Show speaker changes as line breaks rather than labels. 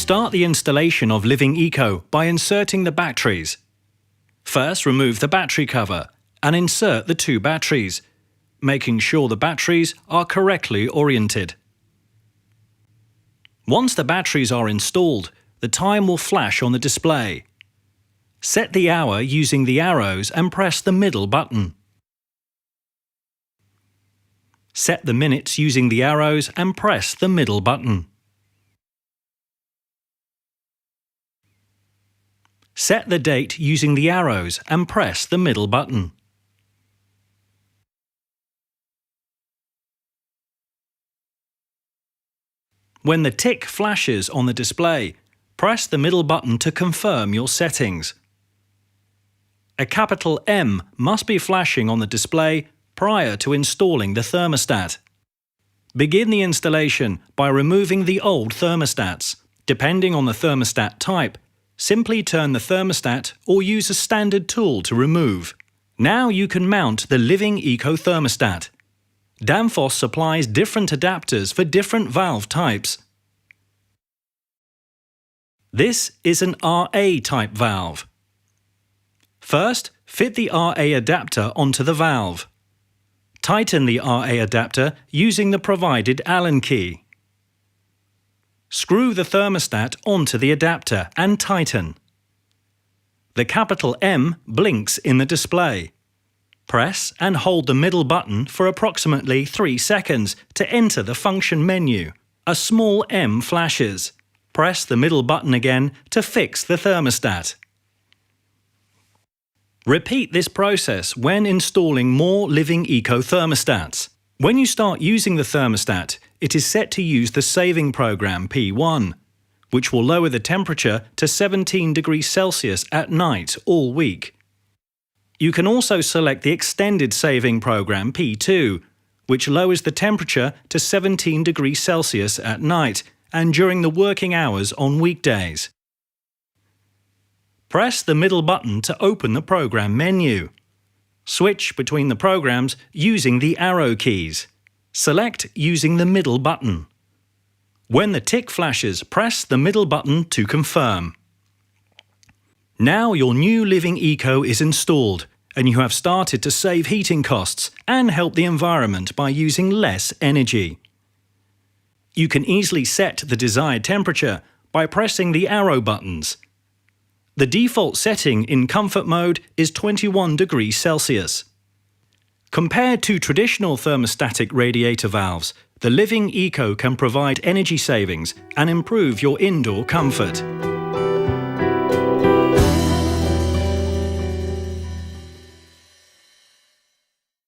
Start the installation of Living Eco by inserting the batteries. First, remove the battery cover and insert the 2 batteries, making sure the batteries are correctly oriented. Once the batteries are installed, the time will flash on the display. Set the hour using the arrows and press the middle button. Set the minutes using the arrows and press the middle button. Set the date using the arrows and press the middle button. When the tick flashes on the display, press the middle button to confirm your settings. A capital M must be flashing on the display prior to installing the thermostat. Begin the installation by removing the old thermostats. Depending on the thermostat type, simply turn the thermostat or use a standard tool to remove. Now you can mount the Living Eco thermostat. Danfoss supplies different adapters for different valve types. This is an RA type valve. First, fit the RA adapter onto the valve. Tighten the RA adapter using the provided Allen key. Screw the thermostat onto the adapter and tighten. The capital M blinks in the display. Press and hold the middle button for approximately 3 seconds to enter the function menu. A small M flashes. Press the middle button again to fix the thermostat. Repeat this process when installing more Living Eco thermostats. When you start using the thermostat, it is set to use the saving program P1, which will lower the temperature to 17 degrees Celsius at night all week. You can also select the extended saving program P2, which lowers the temperature to 17 degrees Celsius at night and during the working hours on weekdays. Press the middle button to open the program menu. Switch between the programs using the arrow keys. Select using the middle button. When the tick flashes, press the middle button to confirm. Now your new Living Eco is installed and you have started to save heating costs and help the environment by using less energy. You can easily set the desired temperature by pressing the arrow buttons. The default setting in comfort mode is 21 degrees Celsius. Compared to traditional thermostatic radiator valves, the Living Eco can provide energy savings and improve your indoor comfort.